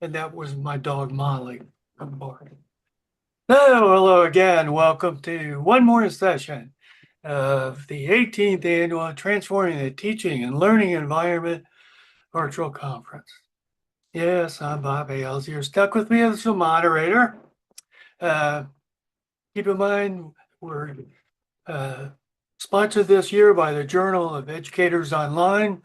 And that was my dog Molly barking. Hello again. Welcome to one more session of the 18th annual Transforming the Teaching and Learning Environment virtual conference. Yes, I'm Bob Ailes. You're stuck with me as a moderator. Uh, Keep in mind, we're sponsored this year by the Journal of Educators Online.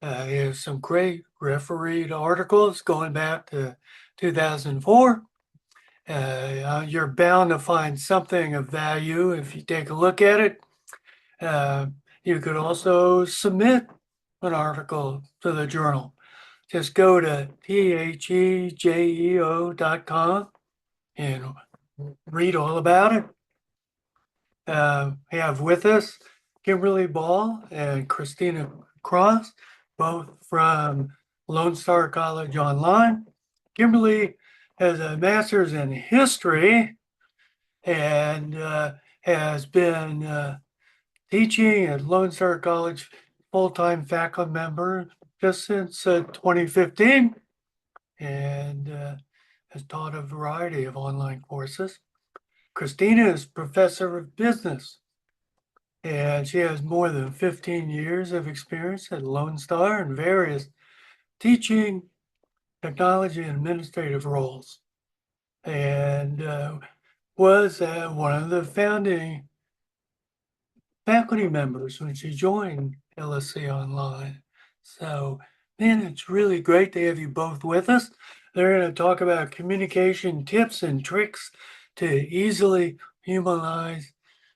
There's some great refereed articles going back to 2004. You're bound to find something of value if you take a look at it. Uh, you could also submit an article to the journal. Just go to thejeo.com and read all about it. We have with us Kimberly Ball and Christina Cross, both from Lone Star College Online. Kimberly has a master's in history and has been teaching at Lone Star College, full-time faculty member just since 2015, and has taught a variety of online courses. Christina is professor of business, and she has more than 15 years of experience at Lone Star in various teaching, technology, and administrative roles, and was one of the founding faculty members when she joined LSC Online. So, man, it's really great to have you both with us. They're going to talk about communication tips and tricks to easily humanize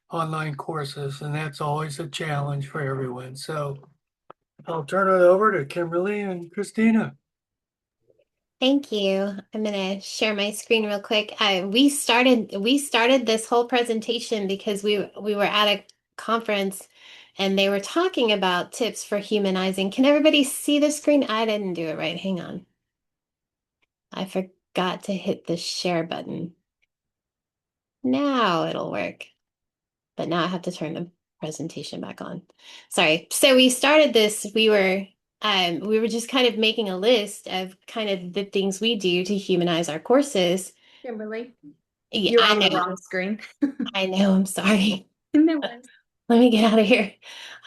online courses, and that's always a challenge for everyone. So, I'll turn it over to Kimberly and Christina. Thank you. I'm gonna share my screen real quick. We started this whole presentation because we were at a conference and they were talking about tips for humanizing. Can everybody see the screen? I didn't do it right. Hang on. I forgot to hit the share button. Now it'll work. But now I have to turn the presentation back on. Sorry. So we started this, we were just kind of making a list of kind of the things we do to humanize our courses. Kimberly, Yeah, you're I on the know, wrong screen. I know, I'm sorry. No worries. Let me get out of here.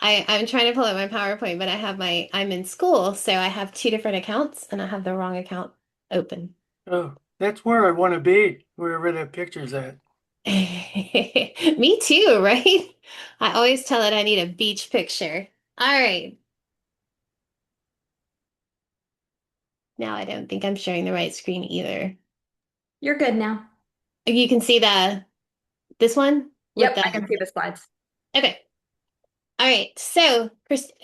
I'm trying to pull up my PowerPoint, but I'm in school, so I have two different accounts and I have the wrong account open. Oh, that's where I want to be, wherever that picture's at. Me too, right? I always tell it I need a beach picture. All right. Now I don't think I'm sharing the right screen either. You're good now. You can see this one with Yep, the I can see the slides. okay. All right. So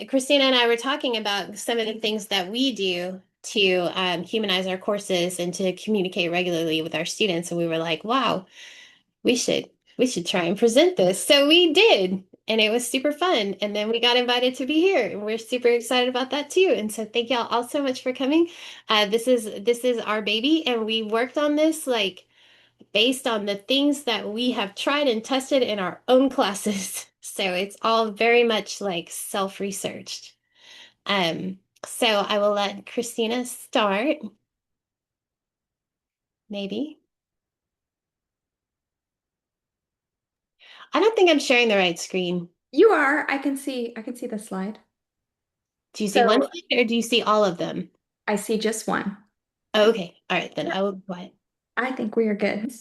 Christina and I were talking about some of the things that we do to humanize our courses and to communicate regularly with our students. And we were like, wow, we should we should try and present this. So we did, and it was super fun. And then we got invited to be here, and we're super excited about that too. And so thank y'all all so much for coming. This is our baby, and we worked on this like based on the things that we have tried and tested in our own classes. So it's all very much like self-researched. So I will let Christina start, maybe. I don't think I'm sharing the right screen. You are. I can see the slide. Do you see one So slide or do you see all of them? I see just one. Oh, okay. All right, then Yep, I will be quiet. I think we are good.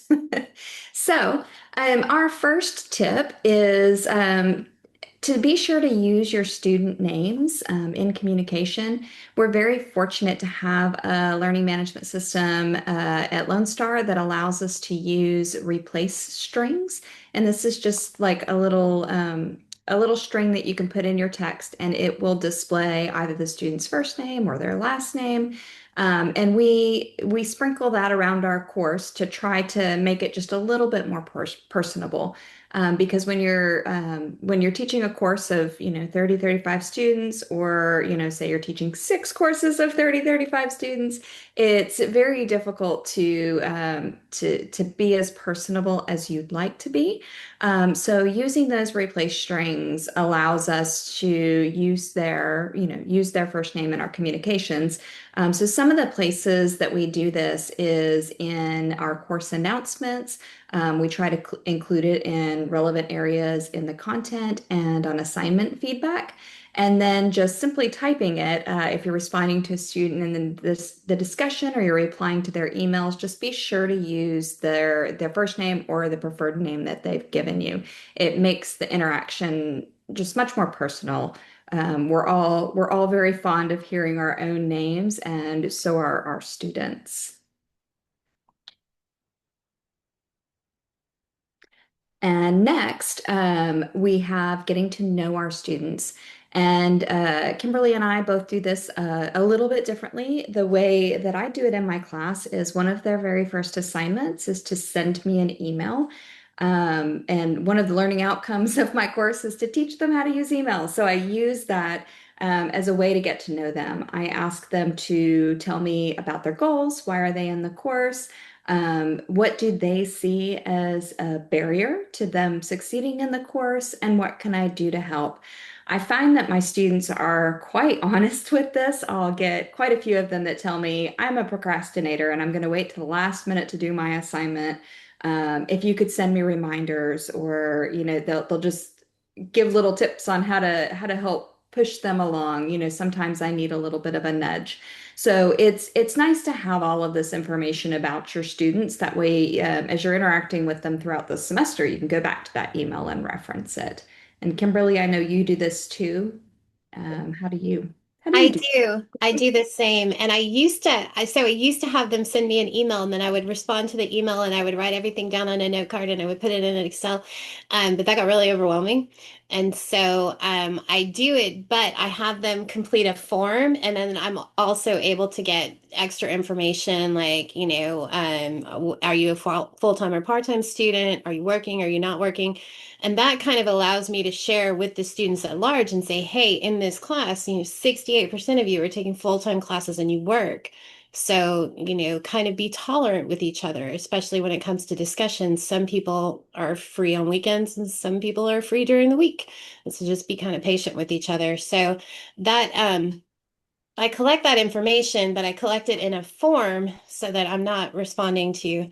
So, our first tip is to be sure to use your student names in communication. We're very fortunate to have a learning management system at Lone Star that allows us to use replace strings. And this is just like a little string that you can put in your text, and it will display either the student's first name or their last name. And we sprinkle that around our course to try to make it just a little bit more personable. Because when you're teaching a course of 30 35 students, or say you're teaching six courses of 30 35 students, it's very difficult to be as personable as you'd like to be. So using those replace strings allows us to use their first name in our communications. So some of the places that we do this is in our course announcements. We try to include it in relevant areas in the content and on assignment feedback. And then just simply typing it, if you're responding to a student and then the discussion or you're replying to their emails, just be sure to use their first name or the preferred name that they've given you. It makes the interaction just much more personal. We're all very fond of hearing our own names, and so are our students. And next, we have getting to know our students. And Kimberly and I both do this a little bit differently. The way that I do it in my class is one of their very first assignments is to send me an email. And one of the learning outcomes of my course is to teach them how to use email. So I use that as a way to get to know them. I ask them to tell me about their goals. Why are they in the course? What do they see as a barrier to them succeeding in the course, and what can I do to help? I find that my students are quite honest with this. I'll get quite a few of them that tell me I'm a procrastinator and I'm going to wait till the last minute to do my assignment. If you could send me reminders, or they'll just give little tips on how to help push them along. Sometimes I need a little bit of a nudge. So it's nice to have all of this information about your students. That way, as you're interacting with them throughout the semester, you can go back to that email and reference it. And Kimberly, I know you do this too. How do you I do? do. I do the same. And I used to have them send me an email and then I would respond to the email and I would write everything down on a note card and I would put it in an Excel. But that got really overwhelming. And so I do it, but I have them complete a form and then I'm also able to get extra information like, are you a full-time or part-time student? Are you working? Are you not working? And that kind of allows me to share with the students at large and say, hey, in this class, 68% of you are taking full-time classes and you work. So, kind of be tolerant with each other, especially when it comes to discussions. Some people are free on weekends and some people are free during the week. And so just be kind of patient with each other. So that I collect that information, but I collect it in a form so that I'm not responding to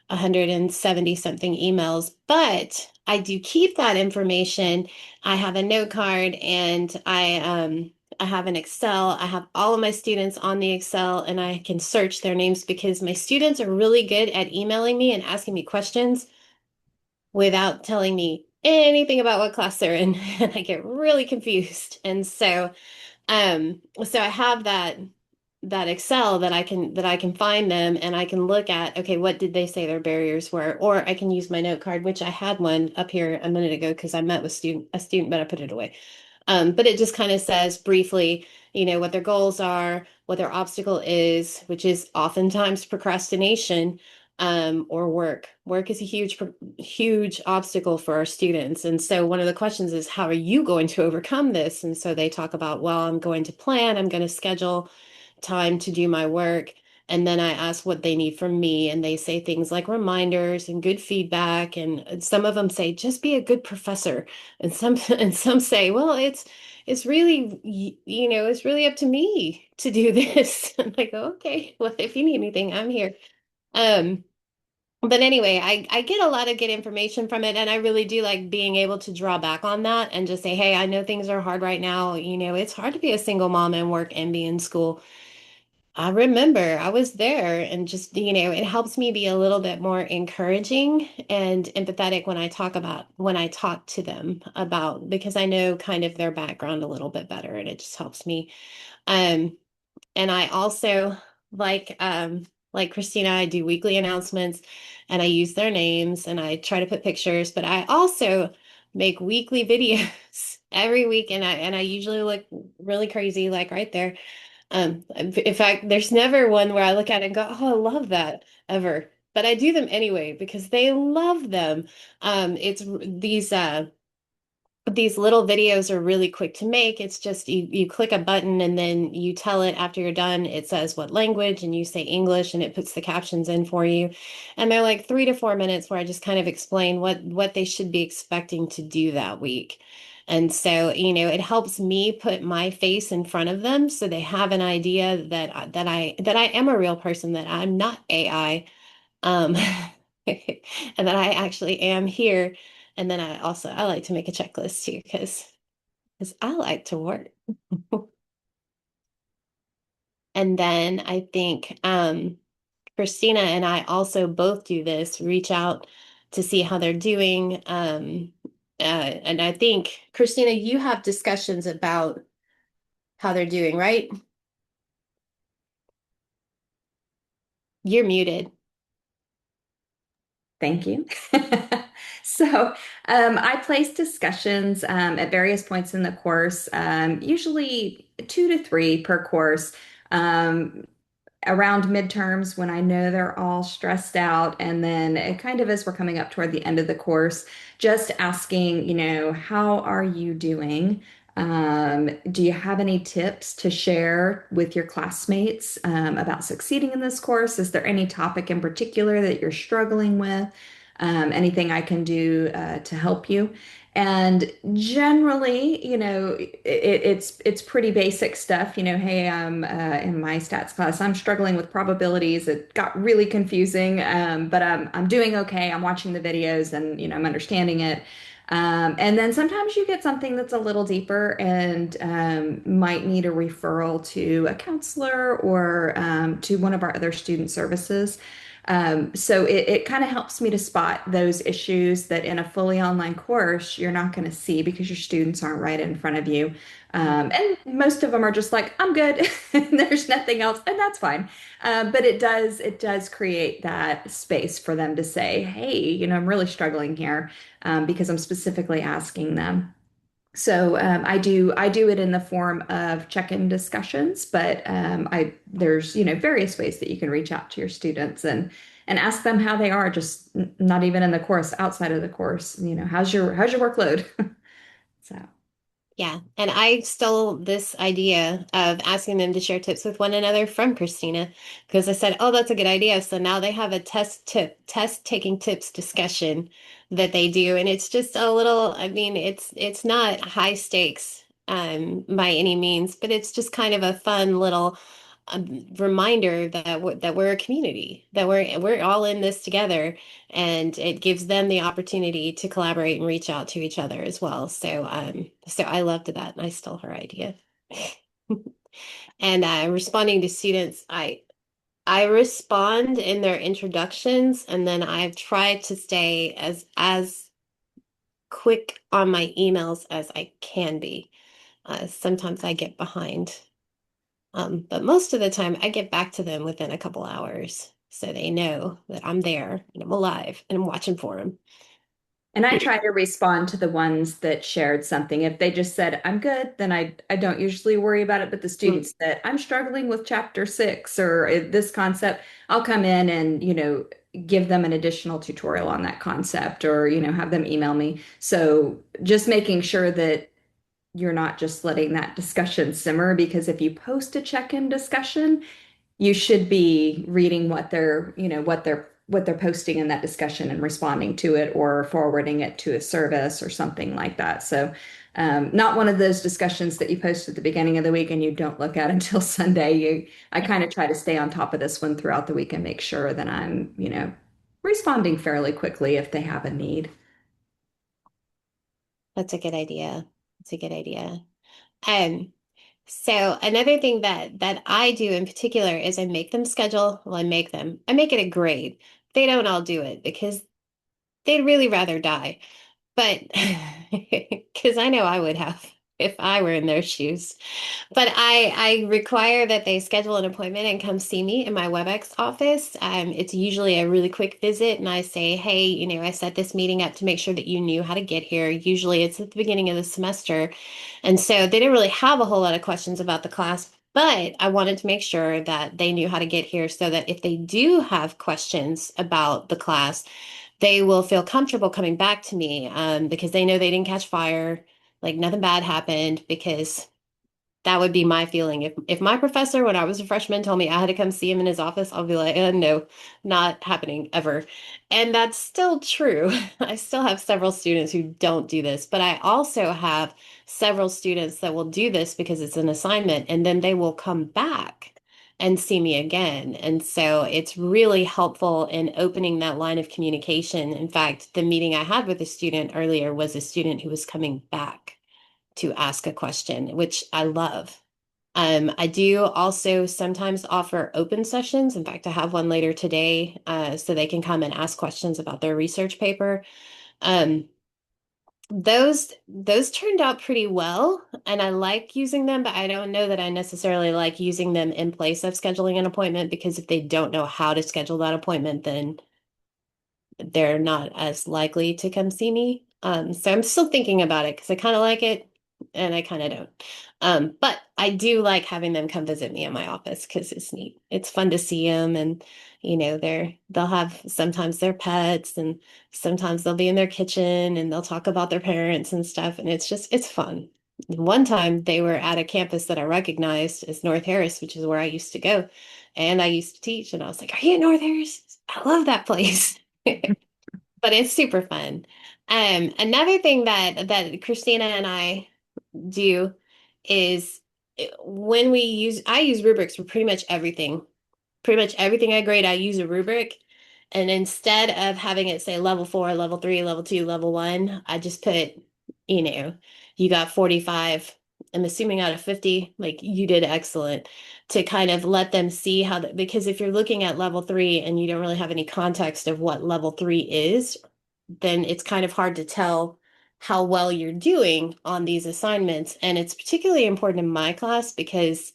170 something emails, but I do keep that information. I have a note card and I have an Excel. I have all of my students on the Excel and I can search their names because my students are really good at emailing me and asking me questions without telling me anything about what class they're in. And I get really confused. And so I have that Excel that I can find them and I can look at, okay, what did they say their barriers were? Or I can use my note card, which I had one up here a minute ago because I met with a student, but I put it away. But it just kind of says briefly, what their goals are, what their obstacle is, which is oftentimes procrastination, or work. Work is a huge obstacle for our students. And so one of the questions is, how are you going to overcome this? And so they talk about, well, I'm going to plan, I'm going to schedule time to do my work. And then I ask what they need from me. And they say things like reminders and good feedback. And some of them say, just be a good professor. And some and some say, well, it's really, it's really up to me to do this. I'm like, okay, well, if you need anything, I'm here. Um, but anyway, I get a lot of good information from it, and I really do like being able to draw back on that and just say, hey, I know things are hard right now. It's hard to be a single mom and work and be in school. I remember I was there and just, it helps me be a little bit more encouraging and empathetic when I talk to them about, because I know kind of their background a little bit better and it just helps me. Um, and I also like Christina, I do weekly announcements and I use their names and I try to put pictures, but I also make weekly videos every week and I usually look really crazy like right there. In fact, there's never one where I look at it and go, "Oh, I love that," ever. But I do them anyway because they love them. It's these little videos are really quick to make. It's just you click a button and then you tell it after you're done, it says what language and you say English and it puts the captions in for you. And they're like 3 to 4 minutes where I just kind of explain what they should be expecting to do that week. And so, it helps me put my face in front of them so they have an idea that I am a real person, that I'm not AI, um, and that I actually am here. And then I like to make a checklist too, because I like to work. And then I think Christina and I also both do this, reach out to see how they're doing. And I think, Christina, you have discussions about how they're doing, right? You're muted. Thank you. So, I place discussions at various points in the course, usually 2 to 3 per course. Um, Around midterms when I know they're all stressed out, and then it kind of as we're coming up toward the end of the course, just asking, how are you doing? Do you have any tips to share with your classmates about succeeding in this course? Is there any topic in particular that you're struggling with? Anything I can do to help you? And generally, it's pretty basic stuff. Hey, in my stats class, I'm struggling with probabilities. It got really confusing, but I'm doing okay. I'm watching the videos, and I'm understanding it. And then sometimes you get something that's a little deeper and might need a referral to a counselor or to one of our other student services. So it kind of helps me to spot those issues that in a fully online course you're not going to see because your students aren't right in front of you. And most of them are just like, I'm good. There's nothing else, and that's fine. But it does create that space for them to say, hey, I'm really struggling here because I'm specifically asking them. So I do it in the form of check-in discussions, but I there's various ways that you can reach out to your students and ask them how they are, just not even in the course, outside of the course. How's your workload? So. Yeah, and I stole this idea of asking them to share tips with one another from Christina because I said, "Oh, that's a good idea." So now they have a test taking tips discussion that they do, and it's just a little, I mean, it's not high stakes by any means, but it's just kind of a fun little reminder that we're a community, that we're all in this together, and it gives them the opportunity to collaborate and reach out to each other as well. So I loved that, and I stole her idea. And responding to students, I respond in their introductions, and then I've tried to stay as quick on my emails as I can be. Sometimes I get behind. But most of the time, I get back to them within a couple hours, so they know that I'm there and I'm alive and I'm watching for them. And I try to respond to the ones that shared something. If they just said, I'm good, then I don't usually worry about it. But the Mm. students said, I'm struggling with chapter 6 or this concept, I'll come in and, give them an additional tutorial on that concept or, have them email me. So just making sure that you're not just letting that discussion simmer, because if you post a check-in discussion, you should be reading what they're posting in that discussion and responding to it or forwarding it to a service or something like that. So not one of those discussions that you post at the beginning of the week and you don't look at until Sunday. I kind of try to stay on top of this one throughout the week and make sure that I'm, responding fairly quickly if they have a need. That's a good idea. That's a good idea. Um, so another thing that I do in particular is I make them schedule. Well, I make it a grade. They don't all do it because they'd really rather die. But because I know I would have if I were in their shoes. But I require that they schedule an appointment and come see me in my WebEx office. It's usually a really quick visit, and I say, hey, I set this meeting up to make sure that you knew how to get here. Usually it's at the beginning of the semester. And so they didn't really have a whole lot of questions about the class, but I wanted to make sure that they knew how to get here so that if they do have questions about the class, they will feel comfortable coming back to me because they know they didn't catch fire, like nothing bad happened because That would be my feeling. If my professor, when I was a freshman, told me I had to come see him in his office, I'll be like, no, not happening ever. And that's still true. I still have several students who don't do this, but I also have several students that will do this because it's an assignment, and then they will come back and see me again. And so it's really helpful in opening that line of communication. In fact, the meeting I had with a student earlier was a student who was coming back to ask a question, which I love. I do also sometimes offer open sessions. In fact, I have one later today, so they can come and ask questions about their research paper. Um, those turned out pretty well, and I like using them, but I don't know that I necessarily like using them in place of scheduling an appointment, because if they don't know how to schedule that appointment, then they're not as likely to come see me. So I'm still thinking about it because I kind of like it and I kind of don't. But I do like having them come visit me in my office because it's neat. It's fun to see them, and they'll have sometimes their pets, and sometimes they'll be in their kitchen and they'll talk about their parents and stuff, and it's fun. One time they were at a campus that I recognized as North Harris, which is where I used to go, and I used to teach, and I was like, "Are you at North Harris? I love that place." But it's super fun. Another thing that Christina and I do is when I use rubrics for pretty much everything. Pretty much everything I grade, I use a rubric. And instead of having it say level 4, level 3, level 2, level 1, I just put, you know, you got 45. I'm assuming out of 50, like you did excellent, to kind of let them see how that, because if you're looking at level 3 and you don't really have any context of what level 3 is, then it's kind of hard to tell how well you're doing on these assignments. And it's particularly important in my class because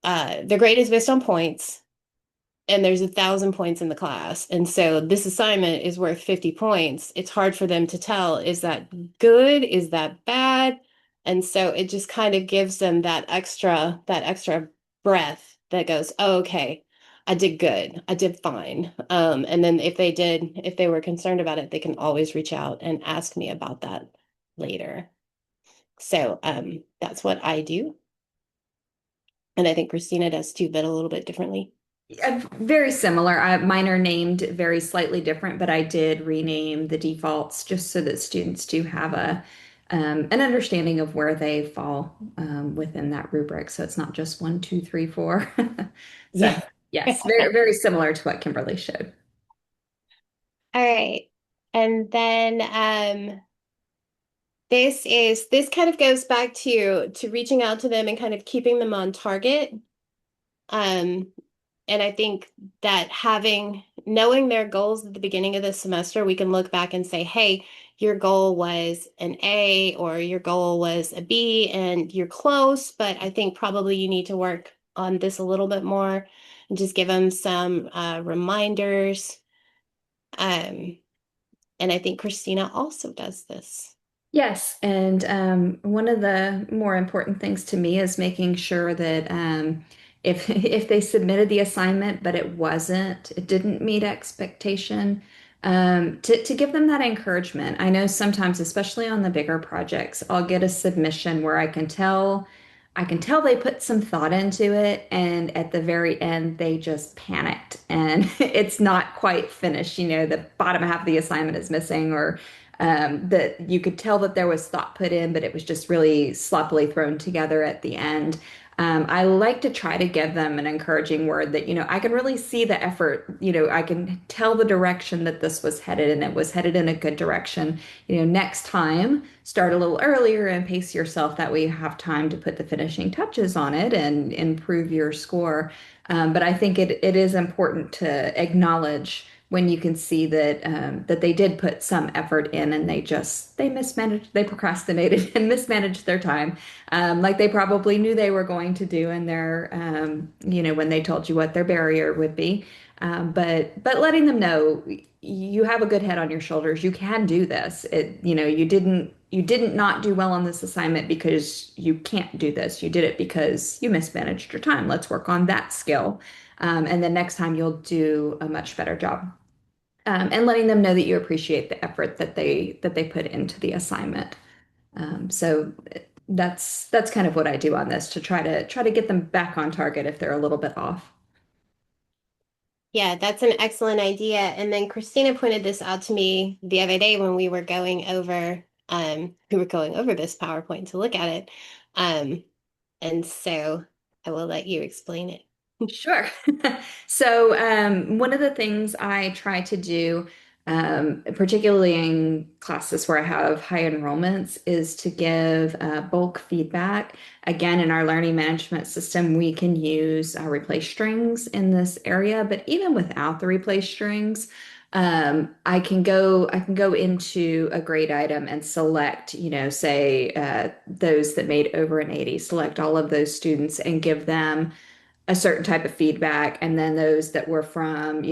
the grade is based on points, and there's 1,000 points in the class. And so this assignment is worth 50 points. It's hard for them to tell, is that good? Is that bad? And so it just kind of gives them that extra breath that goes, oh, okay, I did good. I did fine. And then if they were concerned about it, they can always reach out and ask me about that later. So that's what I do. And I think Christina does too, but a little bit differently. Very similar. Mine are named very slightly different, but I did rename the defaults just so that students do have an understanding of where they fall within that rubric. So it's not just 1, 2, 3, 4. So Yeah. yes, very, very similar to what Kimberly showed. All right. And then this kind of goes back to reaching out to them and kind of keeping them on target. Um, and I think that knowing their goals at the beginning of the semester, we can look back and say, hey, your goal was an A, or your goal was a B, and you're close, but I think probably you need to work on this a little bit more, and just give them some reminders. Um, and I think Christina also does this. Yes, and one of the more important things to me is making sure that if if they submitted the assignment but it didn't meet expectation, to give them that encouragement. I know sometimes, especially on the bigger projects, I'll get a submission where I can tell they put some thought into it, and at the very end they just panicked and it's not quite finished. You know, the bottom half of the assignment is missing, or that you could tell that there was thought put in, but it was just really sloppily thrown together at the end. I like to try to give them an encouraging word that, I can really see the effort. I can tell the direction that this was headed, and it was headed in a good direction. Next time, start a little earlier and pace yourself. That way you have time to put the finishing touches on it and improve your score. But I think it is important to acknowledge when you can see that they did put some effort in, and they mismanaged, they procrastinated and mismanaged their time, like they probably knew they were going to do in their when they told you what their barrier would be. But letting them know you have a good head on your shoulders, you can do this. You didn't not do well on this assignment because you can't do this. You did it because you mismanaged your time. Let's work on that skill. And then next time you'll do a much better job. And letting them know that you appreciate the effort that they put into the assignment. So that's kind of what I do on this to try to get them back on target if they're a little bit off. Yeah, that's an excellent idea. And then Christina pointed this out to me the other day when we were going over this PowerPoint to look at it. Um, and so I will let you explain it. Sure. So, one of the things I try to do, particularly in classes where I have high enrollments, is to give bulk feedback. Again, in our learning management system, we can use replace strings in this area, but even without the replace strings, I can go into a grade item and select, say those that made over an 80, select all of those students and give them a certain type of feedback, and then those that were from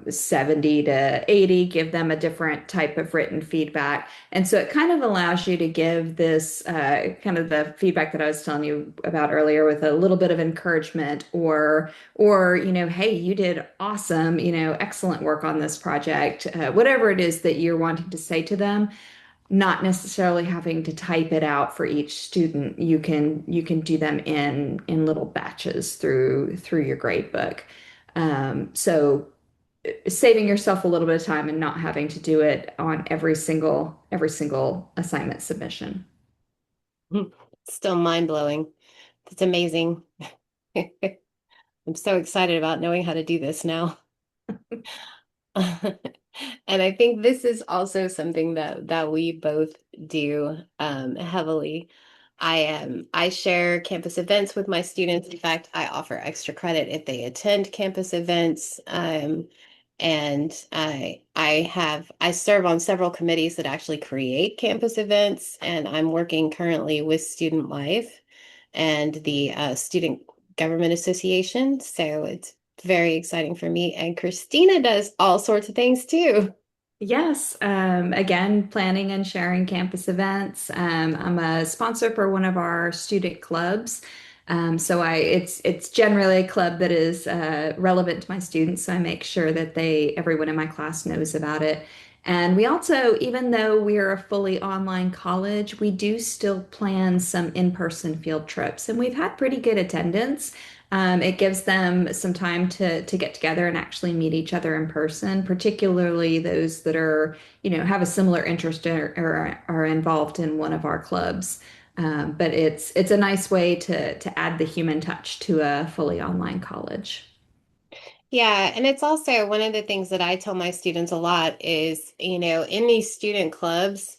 70 to 80, give them a different type of written feedback. And so it kind of allows you to give this kind of the feedback that I was telling you about earlier, with a little bit of encouragement, or hey, you did awesome, excellent work on this project, whatever it is that you're wanting to say to them, not necessarily having to type it out for each student. You can do them in little batches through your grade book. So saving yourself a little bit of time and not having to do it on every single assignment submission. Still mind blowing. It's amazing. I'm so excited about knowing how to do this now. And I think this is also something that we both do heavily. I share campus events with my students. In fact, I offer extra credit if they attend campus events. And I serve on several committees that actually create campus events, and I'm working currently with Student Life and the Student Government Association. So it's very exciting for me. And Christina does all sorts of things too. Yes, again, planning and sharing campus events. I'm a sponsor for one of our student clubs. So it's generally a club that is relevant to my students. So I make sure that everyone in my class knows about it. And we also, even though we are a fully online college, we do still plan some in-person field trips, and we've had pretty good attendance. It gives them some time to get together and actually meet each other in person, particularly those that have a similar interest, or are involved in one of our clubs. But it's a nice way to add the human touch to a fully online college. Yeah, and it's also one of the things that I tell my students a lot is, in these student clubs,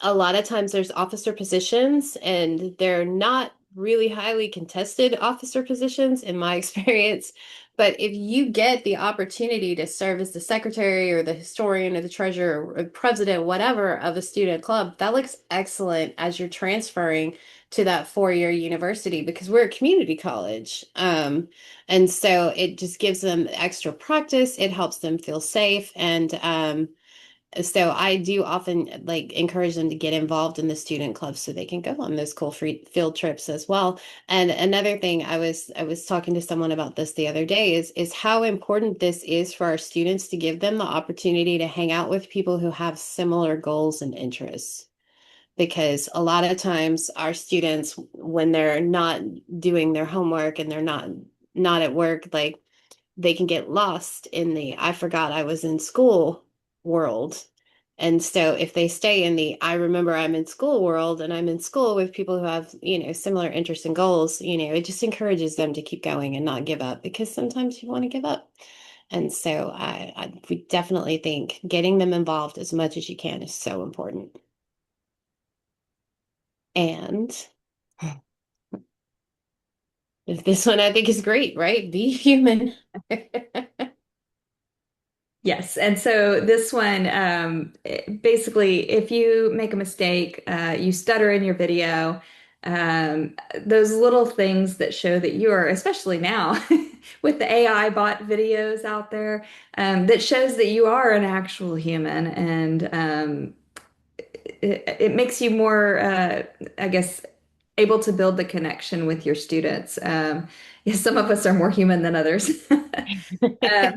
a lot of times there's officer positions and they're not really highly contested officer positions in my experience. But if you get the opportunity to serve as the secretary or the historian or the treasurer or president, whatever, of a student club, that looks excellent as you're transferring to that four-year university because we're a community college. And so it just gives them extra practice. It helps them feel safe. And so I do often like encourage them to get involved in the student clubs so they can go on those cool free field trips as well. And another thing I was talking to someone about this the other day is how important this is for our students to give them the opportunity to hang out with people who have similar goals and interests. Because a lot of times our students, when they're not doing their homework and they're not at work, like they can get lost in the I forgot I was in school world. And so if they stay in the I remember I'm in school world and I'm in school with people who have, similar interests and goals, it just encourages them to keep going and not give up because sometimes you want to give up. And so we definitely think getting them involved as much as you can is so important. And this one I think is great, right? Be human. Yes, and so this one, basically, if you make a mistake, you stutter in your video, those little things that show that you are, especially now with the AI bot videos out there, that shows that you are an actual human, and it makes you more, I guess, able to build the connection with your students. Yeah, some of us are more human than others.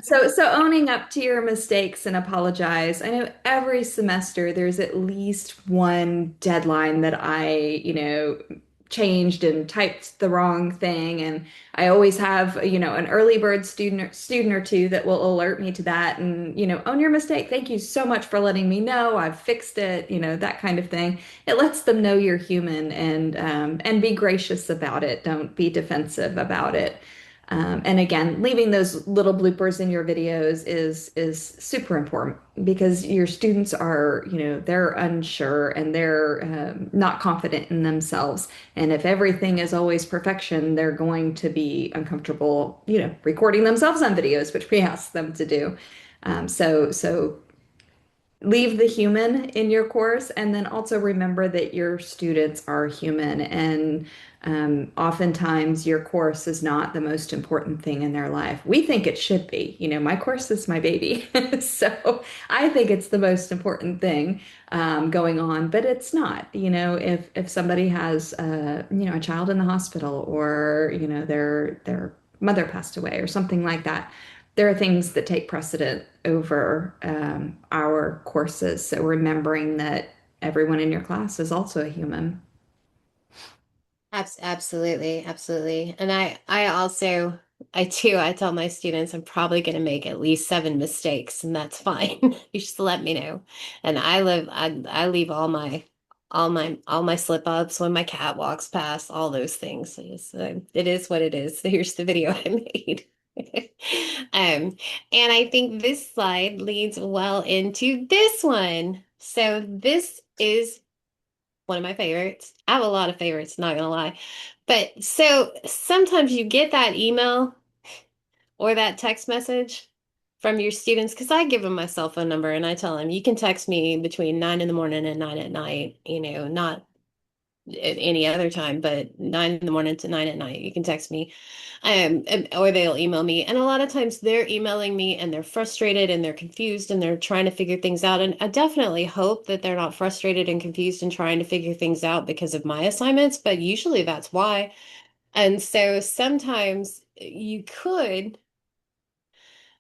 So owning up to your mistakes and apologize. I know every semester there's at least one deadline that I changed and typed the wrong thing, and I always have an early bird student or two that will alert me to that and own your mistake. Thank you so much for letting me know. I've fixed it, that kind of thing. It lets them know you're human and be gracious about it. Don't be defensive about it. And again, leaving those little bloopers in your videos is super important because your students are they're unsure and they're not confident in themselves. And if everything is always perfection, they're going to be uncomfortable recording themselves on videos, which we ask them to do. So leave the human in your course and then also remember that your students are human and oftentimes your course is not the most important thing in their life. We think it should be. My course is my baby. So I think it's the most important thing going on, but it's not. If somebody has a child in the hospital or their mother passed away or something like that, there are things that take precedent over our courses. So remembering that everyone in your class is also a human. Absolutely, absolutely. And I also, I tell my students I'm probably going to make at least 7 mistakes, and that's fine. You just let me know. And I leave all my slip ups when my cat walks past, all those things. It is what it is. Here's the video I made. And I think this slide leads well into this one. So this is one of my favorites. I have a lot of favorites, not gonna lie. But so sometimes you get that email or that text message from your students, because I give them my cell phone number and I tell them you can text me between 9 in the morning and 9 at night, not at any other time, but 9 in the morning to 9 at night. You can text me, or they'll email me. And a lot of times they're emailing me and they're frustrated and they're confused and they're trying to figure things out. And I definitely hope that they're not frustrated and confused and trying to figure things out because of my assignments, but usually that's why. And so sometimes you could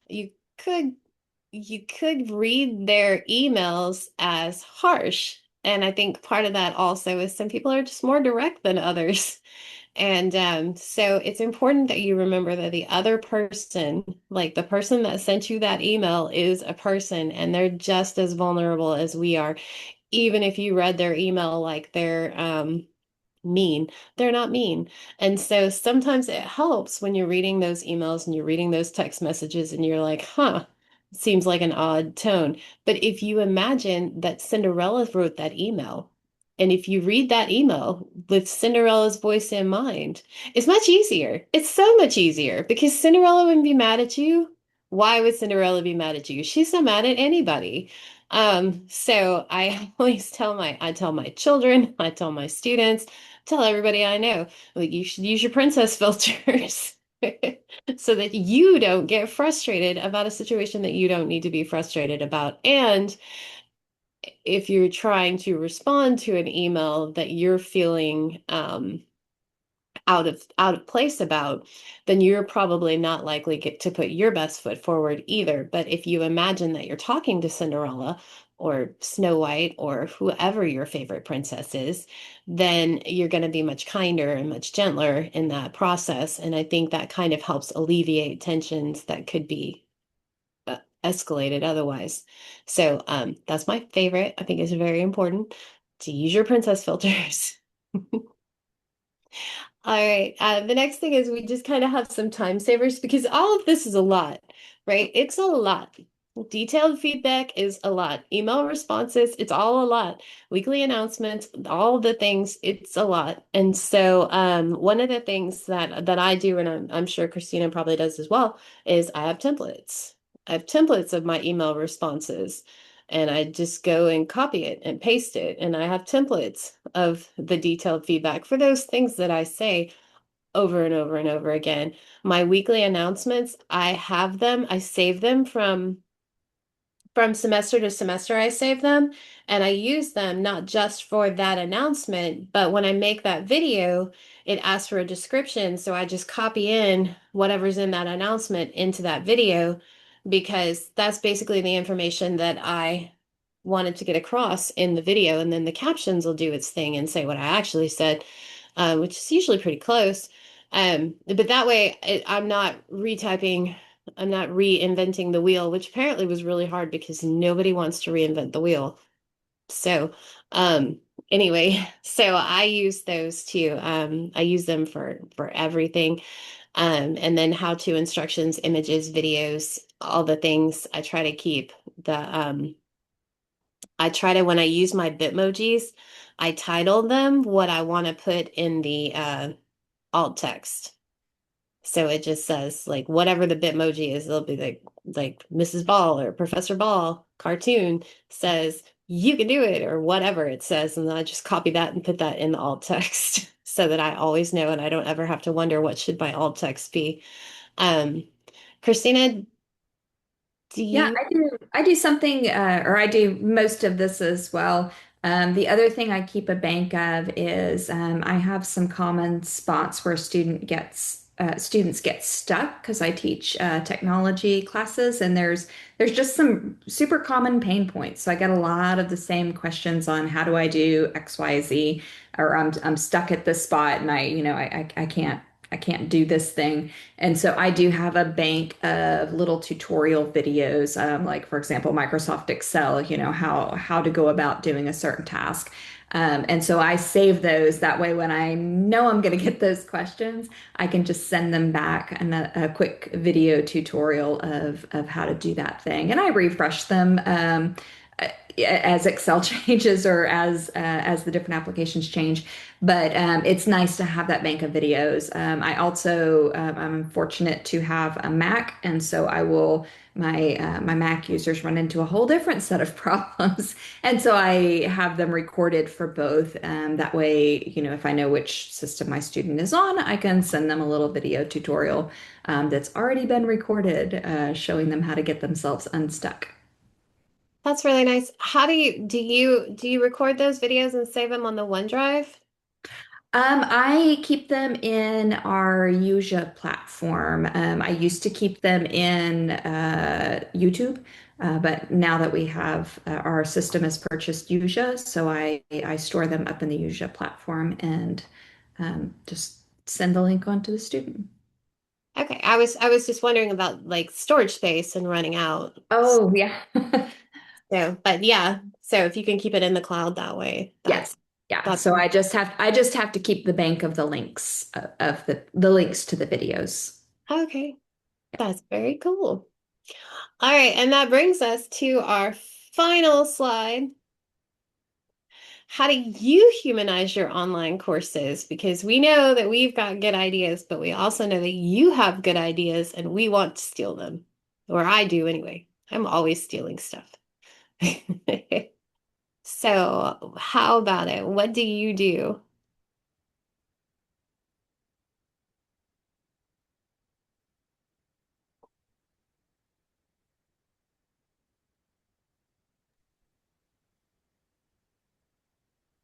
you could read their emails as harsh. And I think part of that also is some people are just more direct than others. And so it's important that you remember that the other person, like the person that sent you that email, is a person and they're just as vulnerable as we are. Even if you read their email like they're mean. They're not mean. And so sometimes it helps when you're reading those emails and you're reading those text messages and you're like, huh, seems like an odd tone. But if you imagine that Cinderella wrote that email, and if you read that email with Cinderella's voice in mind, it's much easier. It's so much easier because Cinderella wouldn't be mad at you. Why would Cinderella be mad at you? She's not mad at anybody. So I tell my children, I tell my students, tell everybody I know, like you should use your princess filters so that you don't get frustrated about a situation that you don't need to be frustrated about. And if you're trying to respond to an email that you're feeling out of place about, then you're probably not likely get to put your best foot forward either. But if you imagine that you're talking to Cinderella or Snow White or whoever your favorite princess is, then you're going to be much kinder and much gentler in that process. And I think that kind of helps alleviate tensions that could be escalated otherwise. So that's my favorite. I think it's very important to use your princess filters. All right. The next thing is we just kind of have some time savers because all of this is a lot, right? It's a lot. Detailed feedback is a lot. Email responses, it's all a lot. Weekly announcements, all the things, it's a lot. And so one of the things that I do, and I'm sure Christina probably does as well, is I have templates. I have templates of my email responses. And I just go and copy it and paste it. And I have templates of the detailed feedback for those things that I say over and over and over again. My weekly announcements, I have them, I save them from from semester to semester, I save them and I use them not just for that announcement, but when I make that video, it asks for a description. So I just copy in whatever's in that announcement into that video because that's basically the information that I wanted to get across in the video. And then the captions will do its thing and say what I actually said, which is usually pretty close. But that way I'm not retyping. I'm not reinventing the wheel, which apparently was really hard because nobody wants to reinvent the wheel. So, um, anyway, so I use those too. I use them for everything. And then how-to instructions, images, videos, all the things. I try to when I use my Bitmojis, I title them what I want to put in the alt text. So it just says like whatever the Bitmoji is, they'll be like Mrs. Ball or Professor Ball cartoon says you can do it or whatever it says, and then I just copy that and put that in the alt text so that I always know and I don't ever have to wonder what should my alt text be. Um, Christina, do Yeah, you? I do something, or I do most of this as well. The other thing I keep a bank of is I have some common spots where students get stuck because I teach technology classes, and there's just some super common pain points. So I get a lot of the same questions on how do I do X, Y, Z, or I'm stuck at this spot and I can't do this thing. And so I do have a bank of little tutorial videos, like for example, Microsoft Excel, how to go about doing a certain task. And so I save those. That way, when I know I'm going to get those questions, I can just send them back and a quick video tutorial of how to do that thing. And I refresh them. As Excel changes or as the different applications change. But it's nice to have that bank of videos. I also I'm fortunate to have a Mac, and so I will my Mac users run into a whole different set of problems, and so I have them recorded for both. That way, if I know which system my student is on, I can send them a little video tutorial that's already been recorded, showing them how to get themselves unstuck. That's really nice. How do you record those videos and save them on the OneDrive? I keep them in our Yuja platform. I used to keep them in YouTube, but now that we have our system has purchased Yuja, so I store them up in the Yuja platform and just send the link on to the student. Okay, I was just wondering about like storage space and running out. Oh, yeah. So, but yeah, so if you can keep it in the cloud that way, Yes. Yeah. that's So I just have to keep the bank of the links of the links to the videos. okay. That's very cool. All right, and that brings us to our final slide. How do you humanize your online courses? Because we know that we've got good ideas, but we also know that you have good ideas and we want to steal them. Or I do anyway. I'm always stealing stuff. So, how about it? What do you do?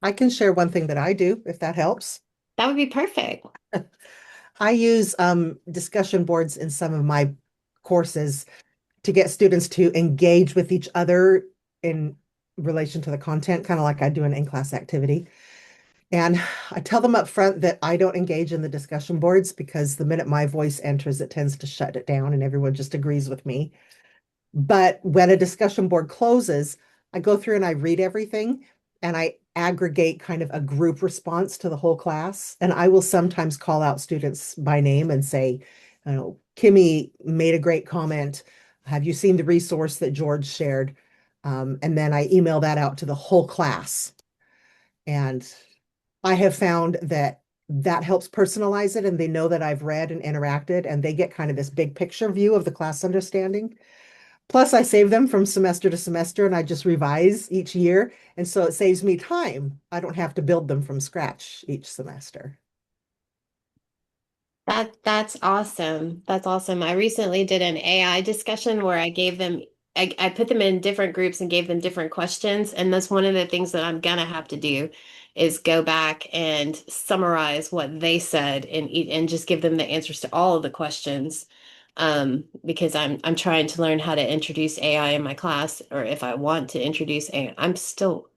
I can share one thing that I do, if that helps. That would be perfect. I use discussion boards in some of my courses to get students to engage with each other in relation to the content, kind of like I do an in-class activity. And I tell them up front that I don't engage in the discussion boards because the minute my voice enters, it tends to shut it down and everyone just agrees with me. But when a discussion board closes, I go through and I read everything and I aggregate kind of a group response to the whole class. And I will sometimes call out students by name and say, Kimmy made a great comment. Have you seen the resource that George shared? And then I email that out to the whole class. And I have found that that helps personalize it and they know that I've read and interacted and they get kind of this big picture view of the class understanding. Plus, I save them from semester to semester and I just revise each year. And so it saves me time. I don't have to build them from scratch each semester. That's awesome. That's awesome. I recently did an AI discussion where I gave them I put them in different groups and gave them different questions. And that's one of the things that I'm gonna have to do is go back and summarize what they said and just give them the answers to all of the questions. Because I'm trying to learn how to introduce AI in my class, or if I want to introduce AI. I'm still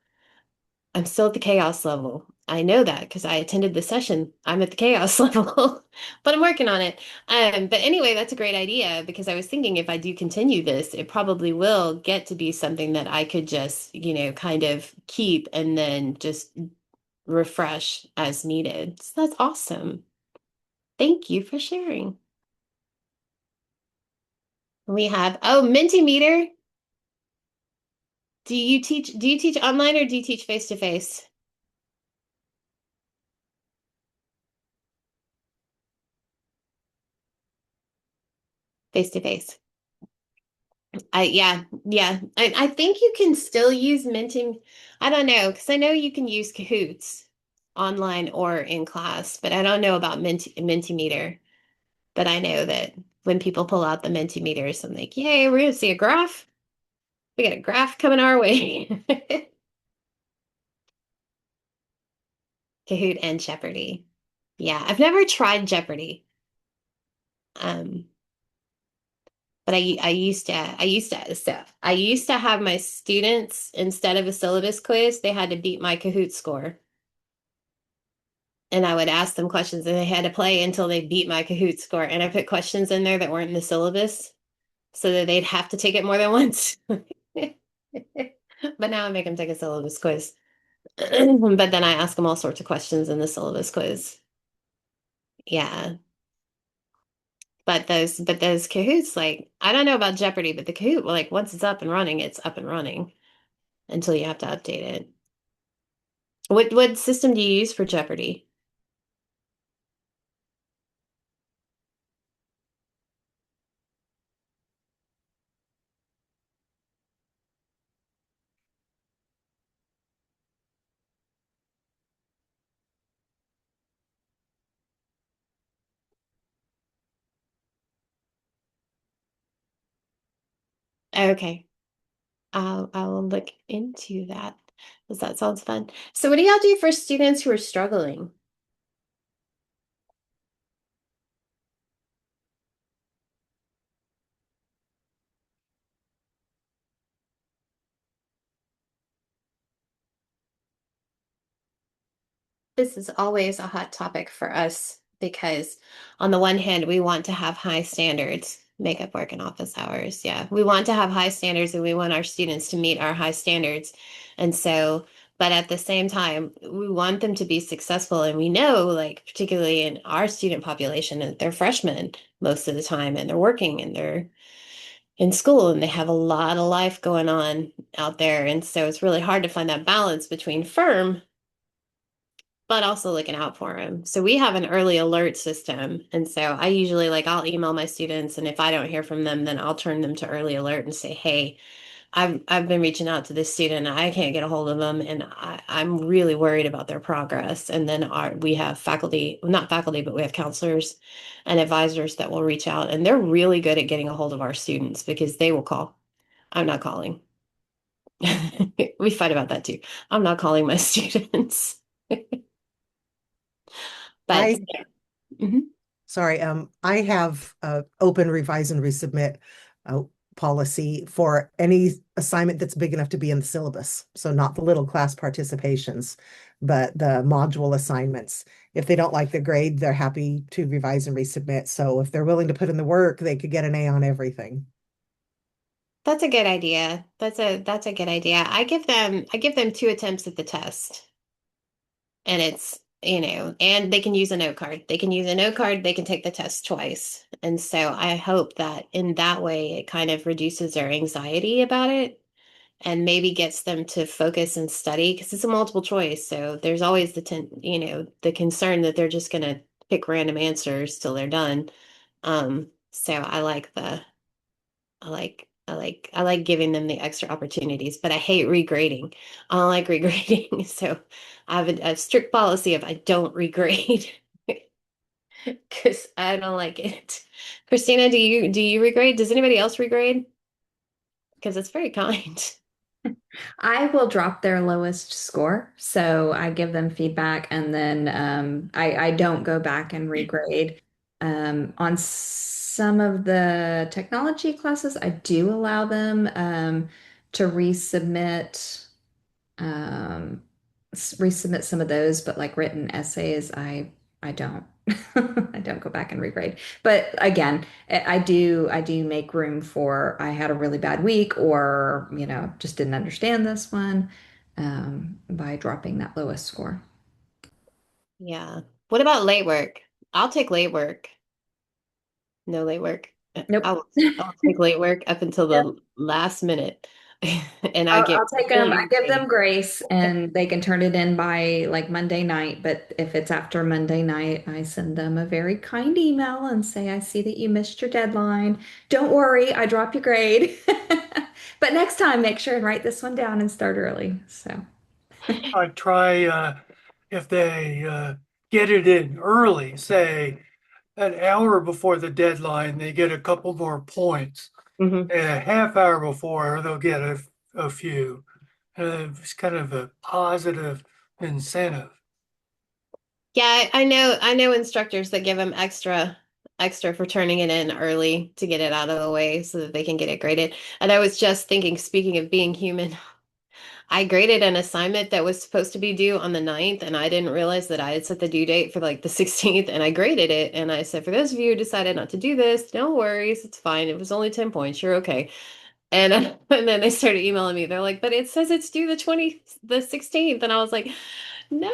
at the chaos level. I know that because I attended the session. I'm at the chaos level, but I'm working on it. But anyway, that's a great idea because I was thinking if I do continue this, it probably will get to be something that I could just, kind of keep and then just refresh as needed. So that's awesome. Thank you for sharing. We have, oh, Mentimeter. Do you teach online or do you teach face to face? Face to face. Yeah. I think you can still use Menti. I don't know, because I know you can use Kahoots online or in class, but I don't know about Mentimeter. But I know that when people pull out the Mentimeters, I'm like, yay, we're gonna see a graph. We got a graph coming our way. Kahoot and Jeopardy. Yeah, I've never tried Jeopardy. Um, but I used to have my students, instead of a syllabus quiz, they had to beat my Kahoot score. And I would ask them questions and they had to play until they beat my Kahoot score. And I put questions in there that weren't in the syllabus so that they'd have to take it more than once. But now I make them take a syllabus quiz. But then I ask them all sorts of questions in the syllabus quiz. Yeah. But those Kahoots, like, I don't know about Jeopardy, but the Kahoot, like, once it's up and running, it's up and running until you have to update it. What system do you use for Jeopardy? Okay. I'll look into that because that sounds fun. So what do y'all do for students who are struggling? This is always a hot topic for us because on the one hand, we want to have high standards, makeup work and office hours. Yeah, we want to have high standards and we want our students to meet our high standards. And so, but at the same time, we want them to be successful. And we know, like, particularly in our student population, that they're freshmen most of the time and they're working and they're in school and they have a lot of life going on out there. And so it's really hard to find that balance between firm but also looking out for them. So we have an early alert system. And so I usually like I'll email my students and if I don't hear from them, then I'll turn them to early alert and say, hey, I've been reaching out to this student. I can't get a hold of them and I'm really worried about their progress. And then we have faculty, well, not faculty, but we have counselors and advisors that will reach out and they're really good at getting a hold of our students because they will call. I'm not calling. We fight about that too. I'm not calling my students. But I mhm. Sorry, I have open revise and resubmit uh, policy for any assignment that's big enough to be in the syllabus. So not the little class participations, but the module assignments. If they don't like the grade, they're happy to revise and resubmit. So if they're willing to put in the work, they could get an A on everything. That's a good idea. That's a good idea. I give them two attempts at the test. And it's, and they can use a note card. They can use a note card, they can take the test twice. And so I hope that in that way it kind of reduces their anxiety about it and maybe gets them to focus and study because it's a multiple choice. So there's always the concern that they're just going to pick random answers till they're done. So I like giving them the extra opportunities, but I hate regrading. I don't like regrading. So I have a strict policy of I don't regrade because I don't like it. Christina, do you regrade? Does anybody else regrade? because it's very kind. I will drop their lowest score. So I give them feedback and then I don't go back and regrade. On some of the technology classes, I do allow them to um, resubmit some of those, but like written essays, I don't. I don't go back and regrade. But again, I do make room for I had a really bad week or, just didn't understand this one by dropping that lowest score. Yeah. What about late work? I'll take late work. No late work. Nope. I'll take late work up until Yep. the last minute. And I I'll get take them, really I give them irritated. grace and they can turn it in by like Monday night. But if it's after Monday night, I send them a very kind email and say, I see that you missed your deadline. Don't worry, I drop your grade. But next time, make sure and write this one down and start early. So, I try, if they get it in early, say an hour before the deadline, they get a couple more points. Mhm. And a half hour before, they'll get a few. It's kind of a positive incentive. Yeah, I know instructors that give them extra for turning it in early to get it out of the way so that they can get it graded. And I was just thinking, speaking of being human, I graded an assignment that was supposed to be due on the 9th, and I didn't realize that I had set the due date for like the 16th, and I graded it. And I said, for those of you who decided not to do this, no worries, it's fine. It was only 10 points. You're okay. And and then they started emailing me. They're like, but it says it's due the 16th. And I was like, no,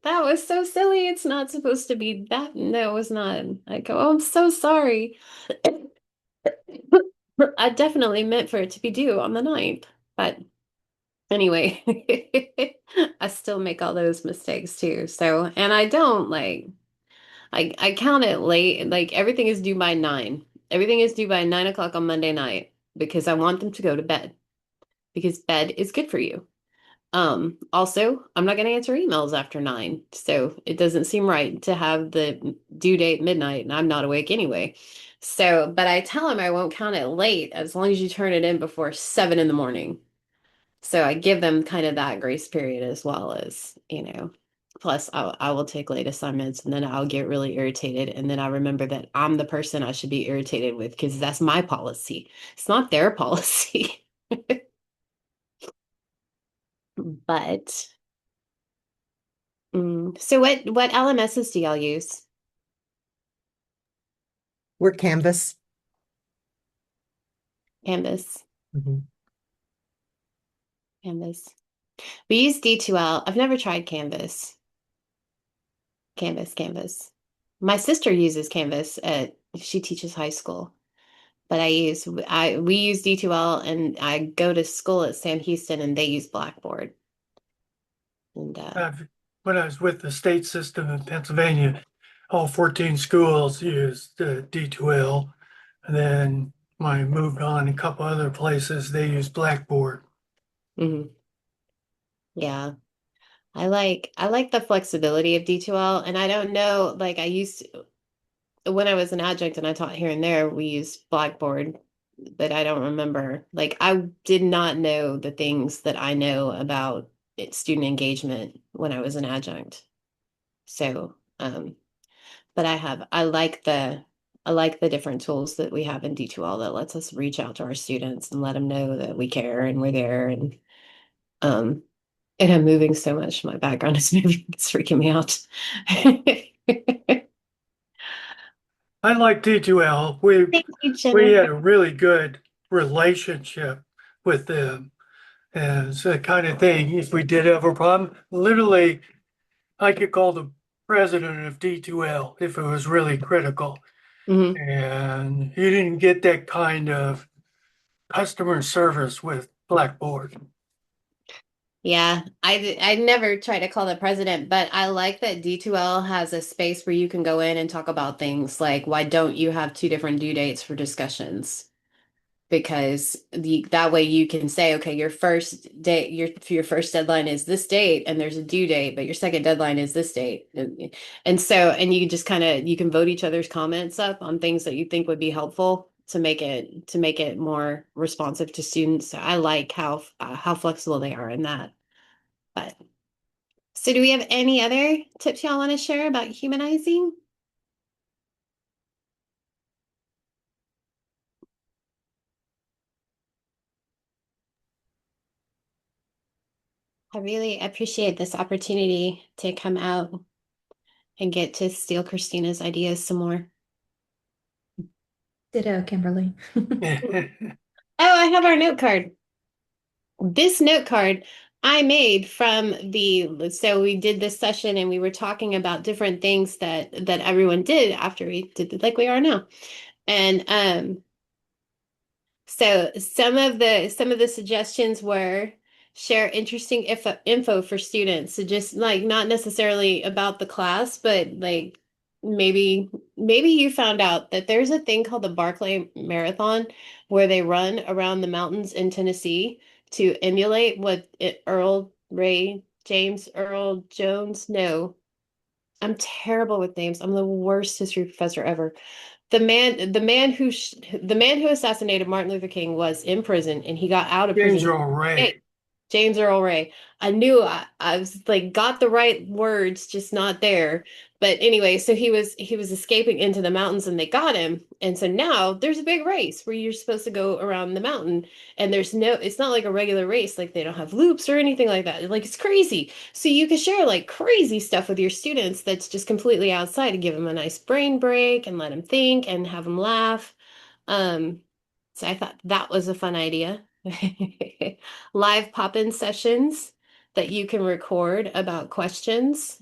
that was so silly. It's not supposed to be that. No, it's not. I go, oh, I'm so sorry. I definitely meant for it to be due on the 9th. But anyway, I still make all those mistakes too. So, and I don't like, I count it late. Like everything is due by 9. Everything is due by 9 o'clock on Monday night because I want them to go to bed because bed is good for you. Also, I'm not going to answer emails after 9. So it doesn't seem right to have the due date midnight and I'm not awake anyway. So, but I tell them I won't count it late as long as you turn it in before 7 in the morning. So I give them kind of that grace period as well as, plus I will take late assignments and then I'll get really irritated. And then I remember that I'm the person I should be irritated with because that's my policy. It's not their policy. But so what LMSs do y'all use? We're Canvas. Canvas, Mhm. Canvas. We use D2L. I've never tried Canvas. Canvas. My sister uses Canvas she teaches high school. But we use D2L and I go to school at Sam Houston and they use Blackboard. And I've, when I was with the state system in Pennsylvania, all 14 schools used D2L. And then when I moved on a couple other places, they use Blackboard. mhm. Yeah. I like the flexibility of D2L and I don't know like when I was an adjunct and I taught here and there, we used Blackboard, but I don't remember. Like I did not know the things that I know about student engagement when I was an adjunct. So, but I like the different tools that we have in D2L that lets us reach out to our students and let them know that we care and we're there um and I'm moving so much. My background is moving. It's freaking me out. I like D2L. We Thank you, we Jennifer. had a really good relationship with them. And it's the kind of thing, if we did have a problem, literally, I could call the president of D2L if it was really critical. Mhm. And you didn't get that kind of customer service with Blackboard. Yeah, I never try to call the president, but I like that D2L has a space where you can go in and talk about things like why don't you have two different due dates for discussions? Because that way you can say, okay, your first deadline is this date and there's a due date, but your second deadline is this date. And so and you just kind of you can vote each other's comments up on things that you think would be helpful. to make it more responsive to students. So I like how flexible they are in that. But so do we have any other tips y'all want to share about humanizing? I really appreciate this opportunity to come out and get to steal Christina's ideas some more. Ditto, Kimberly. Oh, I have our note card. This note card I made from so we did this session and we were talking about different things that everyone did after we did it like we are now. And so some of the suggestions were share interesting info for students. So just like not necessarily about the class, but like maybe you found out that there's a thing called the Barclay Marathon where they run around the mountains in Tennessee to emulate what James Earl Jones. No, I'm terrible with names. I'm the worst history professor ever. The man who assassinated Martin Luther King was in prison and he got out of James prison. Earl Ray. James Earl Ray. I knew I was like got the right words, just not there. But anyway, so he was escaping into the mountains and they got him. And so now there's a big race where you're supposed to go around the mountain and it's not like a regular race, like they don't have loops or anything like that. Like it's crazy. So you can share like crazy stuff with your students that's just completely outside to give them a nice brain break and let them think and have them laugh. Um, so I thought that was a fun idea. Live pop-in sessions that you can record about questions.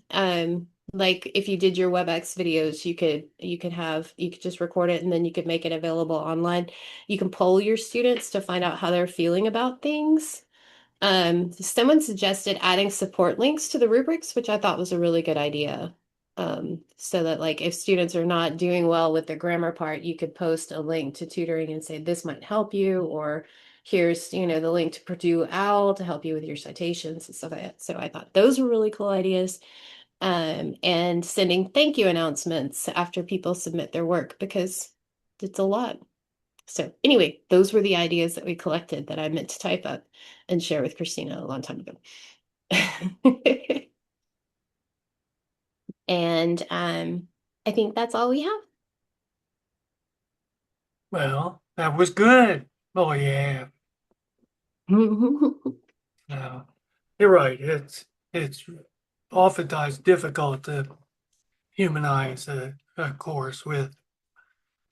Like if you did your WebEx videos, you could just record it and then you could make it available online. You can poll your students to find out how they're feeling about things. Someone suggested adding support links to the rubrics, which I thought was a really good idea. So that like if students are not doing well with the grammar part, you could post a link to tutoring and say this might help you, or here's, the link to Purdue OWL to help you with your citations and stuff like that. So I thought those were really cool ideas. And sending thank you announcements after people submit their work because it's a lot. So anyway, those were the ideas that we collected that I meant to type up and share with Christina a long time ago. And I think that's all we have. Well, that was good. Oh yeah. No, you're right. It's oftentimes difficult to humanize a course with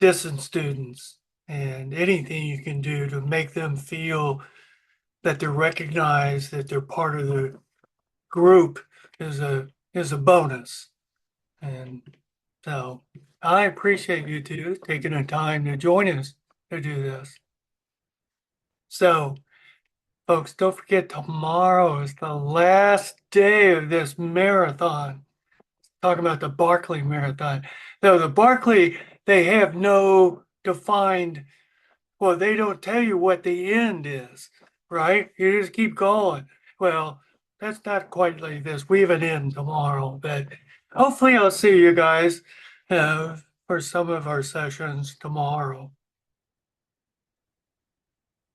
distant students, and anything you can do to make them feel that they're recognized, that they're part of the group is a bonus. And so I appreciate you two taking the time to join us to do this. So folks, don't forget tomorrow is the last day of this marathon. Talking about the Barkley Marathon. Now, the Barkley, they have no defined, well, they don't tell you what the end is, right? You just keep going. Well, that's not quite like this. We have an end tomorrow, but hopefully I'll see you guys for some of our sessions tomorrow.